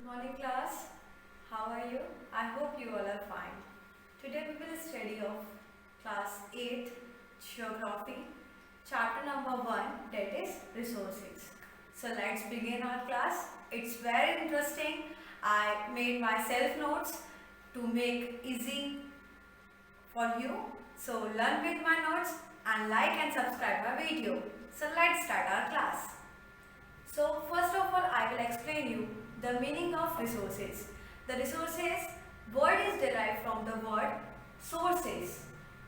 Morning class, how are you? I hope you all are fine. Today we will study of class 8 geography, chapter number 1, that is resources. So let's begin our class. It's very interesting. I made myself notes to make easy for you. So learn with my notes and like and subscribe my video. So let's start our class. So first of all, I will explain you the meaning of resources. The resources word is derived from the word sources.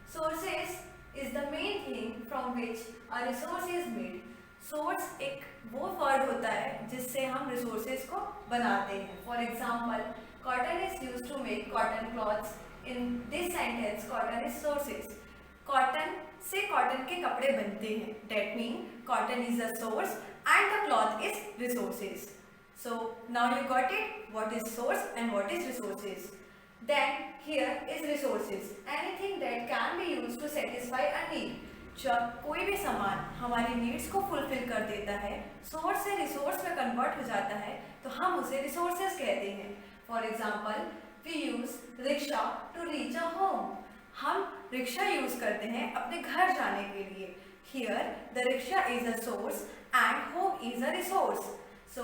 Sources is the main thing from which a resource is made. Source एक वो word होता है जिससे हम resources को बनाते हैं. For example, cotton is use to make cotton clothes. In this sentence cotton is sources. Cotton से कॉटन के कपड़े बनते हैं. That mean cotton is a source and the cloth is resources. So now you got it, what is source and what is resources. Then here is resources, anything that can be used to satisfy a need. जब कोई भी सामान हमारी needs को fulfil कर देता है, source से रिसोर्स में कन्वर्ट हो जाता है, तो हम उसे रिसोर्सेज कहते हैं. For example, we use rickshaw to reach a home. हम रिक्शा यूज करते हैं अपने घर जाने के लिए. Here the rickshaw is a source and home is a resource. So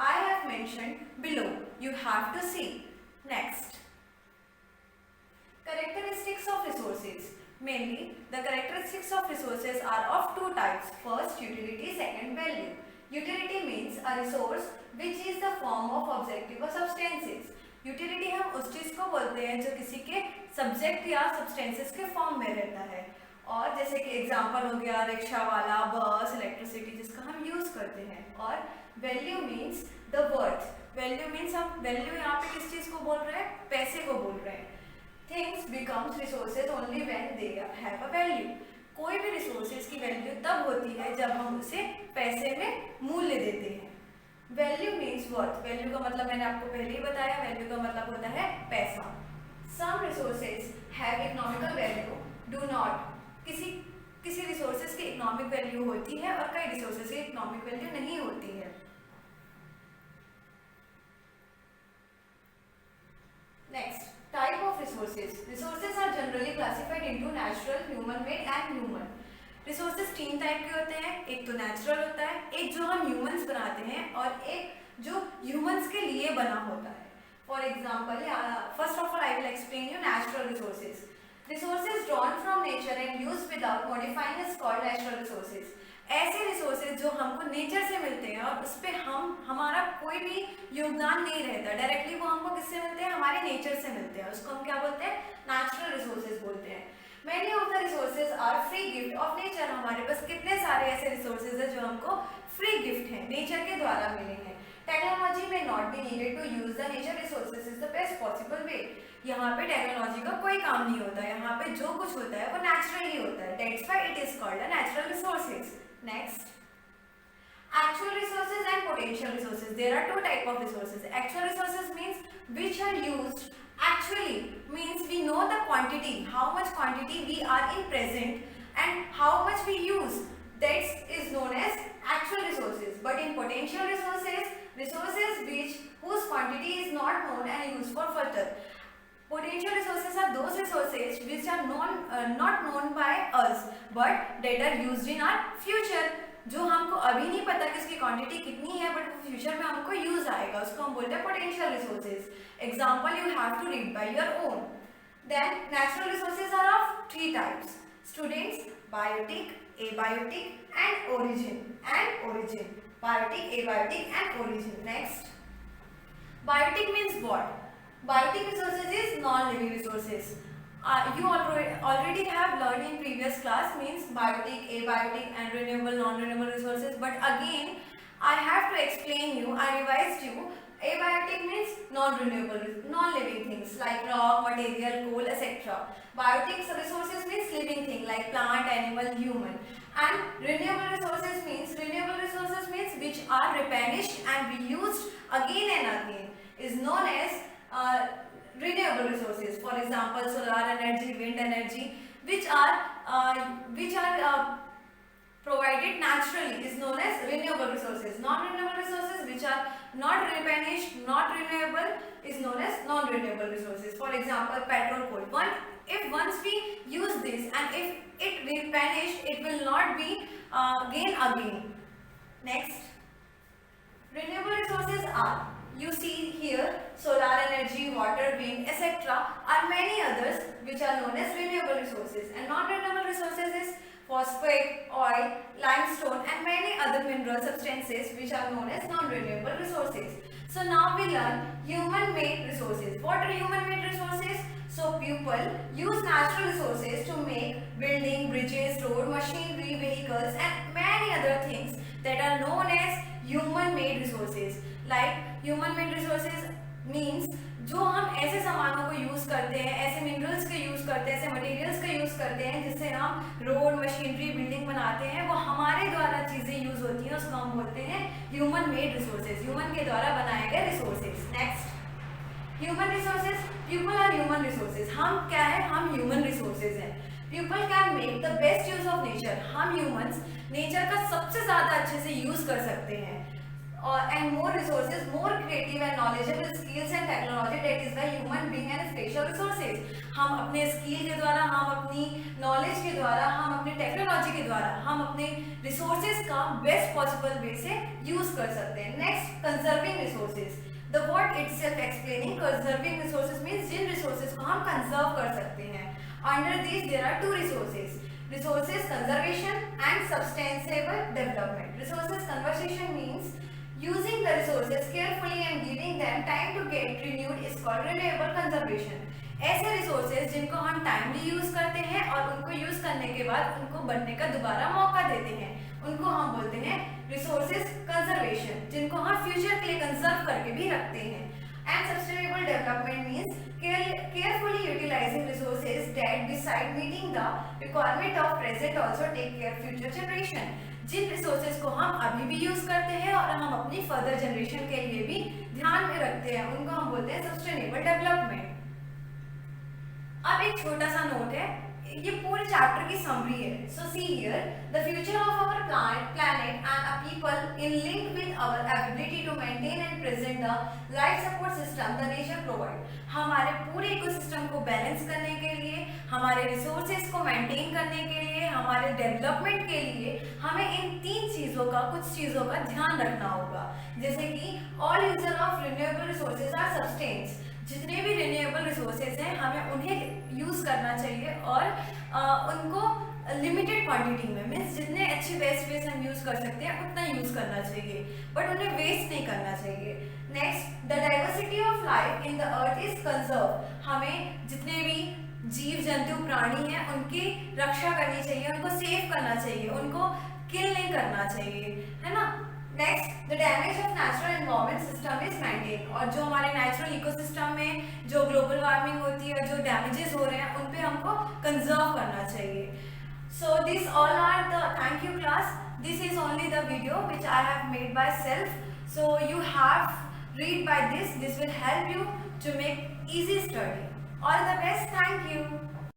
I have mentioned below. You have to see. Next, characteristics of resources. Mainly the characteristics of resources are of two types. First, utility. Second, value. Utility means a resource which is the form of objective or substances. Utility हम उस चीज़ को बोलते हैं जो किसी के subject या substances के फॉर्म में रहता है. और जैसे कि एग्जांपल हो गया रिक्शा वाला, बस, इलेक्ट्रिसिटी जिसका हम यूज़ करते हैं. और value means the worth. Value means हम वैल्यू यहाँ पे किस चीज़ को बोल रहे हैं? पैसे को बोल रहे हैं. Things becomes resources only when they have a value. कोई भी रिसोर्सेज की वैल्यू तब होती है जब हम उसे पैसे में मूल्य देते हैं. Value means worth. वैल्यू का मतलब मैंने आपको पहले ही बताया, वैल्यू का मतलब होता है पैसा. Some resources have economical value, do not. किसी रिसोर्सेज की इकोनॉमिक वैल्यू होती है और कई रिसोर्सेज की इकोनॉमिक वैल्यू नहीं होती है. Next, type of resources. Resources are generally classified into natural, human made and human. Resources तीन टाइप के होते हैं. एक तो नेचुरल होता है, एक जो हम ह्यूमंस बनाते हैं, और एक जो ह्यूमंस के लिए बना होता है. For example, first of all I will explain you natural resources. Resources drawn from nature and used without modifying is called natural resources. ऐसे रिसोर्सेज जो हमको नेचर से मिलते हैं और उस पर हमारा कोई भी योगदान नहीं रहता, डायरेक्टली वो हमको किससे मिलते हैं? हमारे नेचर से मिलते हैं. उसको हम क्या बोलते हैं? नेचुरल रिसोर्सेज बोलते हैं. Many of the resources are free gift of nature. हमारे पास कितने सारे ऐसे रिसोर्सेज हैं जो हमको फ्री गिफ्ट हैं, नेचर के द्वारा मिले हैं. टेक्नोलॉजी में not be needed to use the nature resources is the best possible way. यहाँ पे टेक्नोलॉजी का कोई काम नहीं होता. यहाँ पे जो कुछ होता है वो नेचुरली होता है. That's why it is called a natural resources. Next, actual resources and potential resources. There are two type of resources. Actual resources means which are used actually, means we know the quantity, how much quantity we are in present and how much we use. That is known as actual resources. But in potential resources, resources whose quantity is not known and used for further. Potential resources are those resources which are not known by us but that are used in our future. जो हमको अभी नहीं पता कि उसकी quantity कितनी है but future में हमको यूज आएगा, उसको हम बोलते हैं potential resources. Example you have to read by your own. Then natural resources are of three types. Students, biotic, abiotic and origin. Biotic, abiotic and origin. Next, biotic means what? Biotic resources is non-living resources. You already have learned in previous class means biotic, abiotic and renewable, non-renewable resources. But again, I have to explain you. I revised you. Abiotic means non-renewable, non-living things like rock, material, coal, etc. Biotic resources means living thing like plant, animal, human. And renewable resources means which are replenished and reused again and again is known as renewable resources. For example, solar energy, wind energy, which are provided naturally is known as renewable resources. Non-renewable resources which are not replenished, not renewable is known as non-renewable resources. For example, petrol, coal. If once we use this and if it replenished, it will not be gain again. Next, renewable resources are, you see here, solar energy, water, wind, etc. are many others which are known as renewable resources. And non-renewable resources is phosphate, oil, limestone and many other mineral substances which are known as non-renewable resources. So now we learn human-made resources. What are human-made resources? So people use natural resources to make building, bridges, road, machinery, vehicles and many other things that are known as human-made resources. Like human-made resources means जो हम ऐसे सामानों को use करते हैं, ऐसे minerals का use करते हैं, ऐसे मटेरियल्स का यूज करते हैं जिससे हम रोड, मशीनरी, बिल्डिंग बनाते हैं, वो हमारे द्वारा चीजें यूज होती हैं, उसको हम बोलते हैं ह्यूमन मेड रिसोर्सेज, ह्यूमन के द्वारा बनाए गए resources. Next, human resources. People are human resources. हम क्या है? हम ह्यूमन रिसोर्सेज हैं. People can make the best use of nature. हम ह्यूमंस नेचर का सबसे ज्यादा अच्छे से यूज कर सकते हैं. And more resources, more creative and knowledgeable skills and technology that is the human being and special resources. हम अपने स्किल के द्वारा, हम अपनी नॉलेज के द्वारा, हम अपनी टेक्नोलॉजी के द्वारा हम अपने रिसोर्सेज का बेस्ट पॉसिबल वे से यूज कर सकते हैं. Next, conserving resources. The word itself explaining conserving resources means जिन रिसोर्सेज को हम कंजर्व कर सकते हैं. Under this there are two resources, resources conservation and sustainable development. Resources conservation means using the resources carefully and giving them time to get renewed is called renewable conservation. ऐसे resources जिनको हम timely use करते हैं और उनको use करने के बाद उनको बनने का दोबारा मौका देते हैं, उनको हम बोलते हैं resources conservation, जिनको हम फ्यूचर के लिए कंजर्व करके भी रखते हैं. And sustainable development means carefully utilizing resources that beside meeting the requirement of present also take care future generation. Jin resources को हम अभी भी यूज करते हैं और हम अपनी फर्दर जनरेशन के लिए भी ध्यान में रखते हैं, उनको हम बोलते हैं सस्टेनेबल डेवलपमेंट. अब एक छोटा सा नोट है, ये पूरे चैप्टर की समरी है. So see here, the future of our planet and a people in link with our ability to maintain and present the life support system the nature provide. हमारे पूरे इकोसिस्टम को balance करने के लिए, हमारे resources को maintain करने के लिए, हमारे डेवलपमेंट के लिए हमें इन तीन चीज़ों का, कुछ चीज़ों का ध्यान रखना होगा. जैसे कि all user of renewable resources are sustains. जितने भी रिन्यूएबल रिसोर्सेज हैं हमें उन्हें यूज़ करना चाहिए और उनको लिमिटेड क्वांटिटी में, मीन्स जितने अच्छे बेस्ट वे से हम यूज़ कर सकते हैं उतना यूज़ करना चाहिए, बट उन्हें वेस्ट नहीं करना चाहिए. Next, the diversity of life in the earth is conserve. हमें जितने भी जीव जंतु प्राणी हैं उनकी रक्षा करनी चाहिए, उनको सेव करना चाहिए, उनको किल नहीं करना चाहिए, है ना. Next, the damage of natural environment system is maintain. और जो हमारे नेचुरल इकोसिस्टम में जो ग्लोबल वार्मिंग होती है, जो डैमेजेस हो रहे हैं, उन पे हमको कंजर्व करना चाहिए. So this all are the, thank you class, this is only the video which I have made by self, so you have read by this will help you to make easy study. All the best, thank you.